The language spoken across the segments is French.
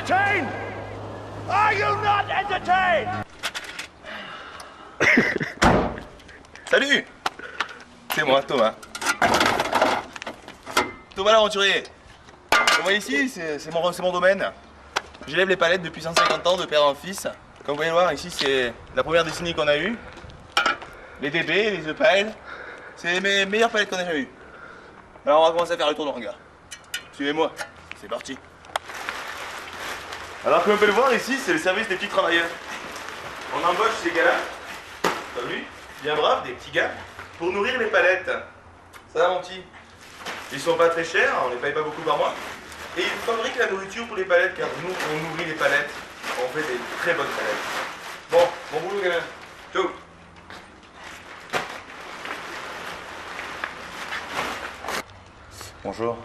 entertained? Are you not entertained? Salut! C'est moi, Thomas. Thomas l'aventurier. Vous voyez ici, c'est mon domaine. J'élève les palettes depuis 150 ans de père en fils. Comme vous pouvez le voir, ici c'est la première décennie qu'on a eue. Les DB, les Epiles, c'est les meilleures palettes qu'on a jamais eues. Alors on va commencer à faire le tour de hangar. Suivez-moi, c'est parti. Alors comme vous pouvez le voir ici, c'est le service des petits travailleurs. On embauche ces gars-là, comme lui, bien braves, des petits gars, pour nourrir les palettes. Ça va mon petit? Ils sont pas très chers, on les paye pas beaucoup par mois. Et ils fabriquent la nourriture pour les palettes, car nous, on nourrit les palettes. On fait des très bonnes palettes. Bon boulot gamin. Ciao. Bonjour.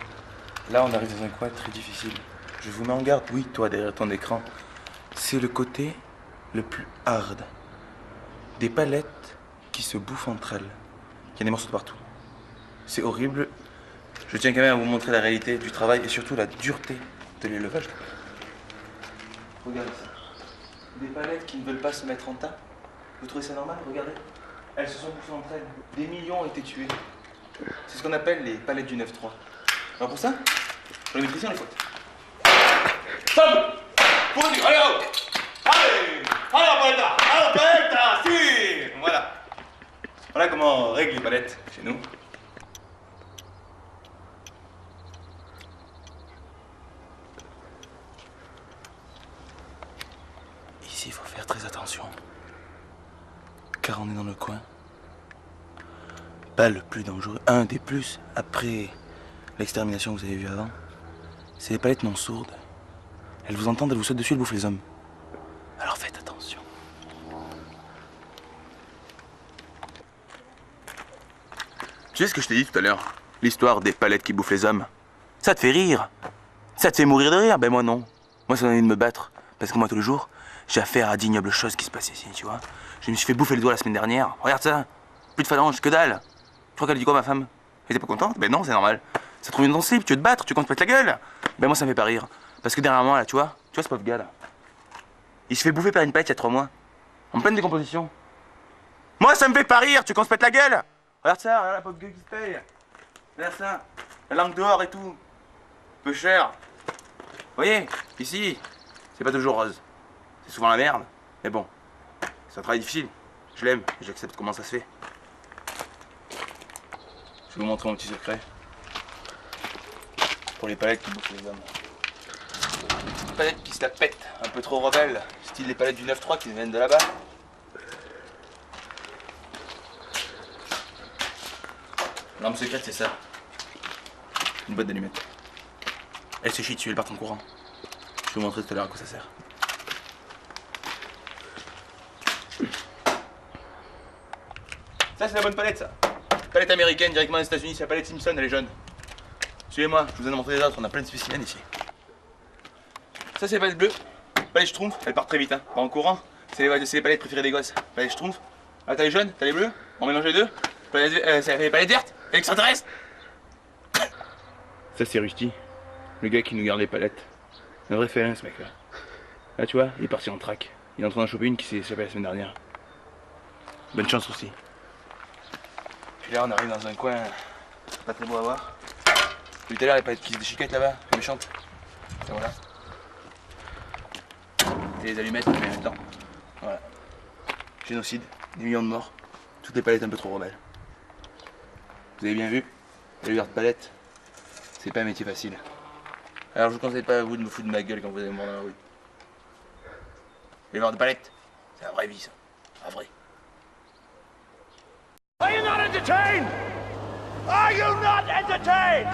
Là, on arrive dans un coin très difficile. Je vous mets en garde, oui, toi, derrière ton écran. C'est le côté le plus hard. Des palettes qui se bouffent entre elles. Il y a des morceaux de partout. C'est horrible. Je tiens quand même à vous montrer la réalité du travail et surtout la dureté de l'élevage. Regardez ça. Des palettes qui ne veulent pas se mettre en tas. Vous trouvez ça normal? Regardez. Elles se sont bouffées entre elles. Des millions ont été tués. C'est ce qu'on appelle les palettes du 9-3. Alors pour ça, on les met ici, on les fouette. Stop! Pour du... Allez, allez! Allez, la palette là! Allez, la palette là! Si! Voilà. Voilà comment on règle les palettes chez nous. Ici, il faut faire très attention. Car on est dans le coin. Pas le plus dangereux, un des plus, après l'extermination que vous avez vue avant. C'est les palettes non sourdes. Elles vous entendent, elles vous sautent dessus, elles bouffent les hommes. Alors faites attention. Tu sais ce que je t'ai dit tout à l'heure? L'histoire des palettes qui bouffent les hommes. Ça te fait rire. Ça te fait mourir de rire. Ben moi non. Moi ça m'a envie de me battre. Parce que moi tous les jours, j'ai affaire à d'ignobles choses qui se passent ici, tu vois. Je me suis fait bouffer le doigt la semaine dernière. Regarde ça. Plus de phalanges, que dalle. Tu crois qu'elle dit quoi ma femme? Elle était pas contente? Ben non, c'est normal. Ça trouve une dans le slip, tu veux te battre, tu comptes te mettre la gueule. Ben moi ça me fait pas rire. Parce que derrière moi là, tu vois ce pauvre gars là. Il se fait bouffer par une palette il y a 3 mois. En pleine décomposition. Moi ça me fait pas rire, tu comptes te mettre la gueule. Regarde ça, regarde la pauvre gueule qui se paye. Regarde ça. La langue dehors et tout. Peu cher. Vous voyez, ici, c'est pas toujours rose. C'est souvent la merde. Mais bon, c'est un travail difficile. Je l'aime et j'accepte comment ça se fait. Je vais vous montrer mon petit secret. Pour les palettes qui bouffent les hommes. Des palettes qui se la pètent, un peu trop rebelles, style les palettes du 9-3 qui viennent de là-bas. L'arme secrète c'est ça. Une boîte d'allumettes. Elle se chie dessus, elle part en courant. Je vais vous montrer tout à l'heure à quoi ça sert. Ça c'est la bonne palette ça. Palette américaine directement des États-Unis, c'est la palette Simpson, elle est jaune. Suivez-moi, je vous en ai montré les autres, on a plein de spécimens ici. Ça c'est les palettes bleues, palette Schtroumpf, elles partent très vite, hein, pas en courant. C'est les palettes préférées des gosses. Palette Schtroumpf. Ah t'as les jaunes, t'as les bleus, on mélange les deux. C'est les palettes vertes, extraterrestres. Ça c'est Rusty, le gars qui nous garde les palettes. Un vrai félin ce mec là. Là tu vois, il est parti en track. Il est en train d'en choper une qui s'est échappée la semaine dernière. Bonne chance aussi. Puis là on arrive dans un coin pas très beau à voir. Tout à l'heure les palettes qui se déchiquettent là-bas, méchantes. Et voilà. Et les allumettes mais en même temps. Voilà. Génocide, des millions de morts. Toutes les palettes un peu trop rebelles. Vous avez bien vu, l'éleveur de palettes, c'est pas un métier facile. Alors je vous conseille pas à vous de me foutre de ma gueule quand vous allez me voir dans la rue. L'éleveur de palettes, c'est la vraie vie ça. La vraie. Are you not entertained? Are you not entertained?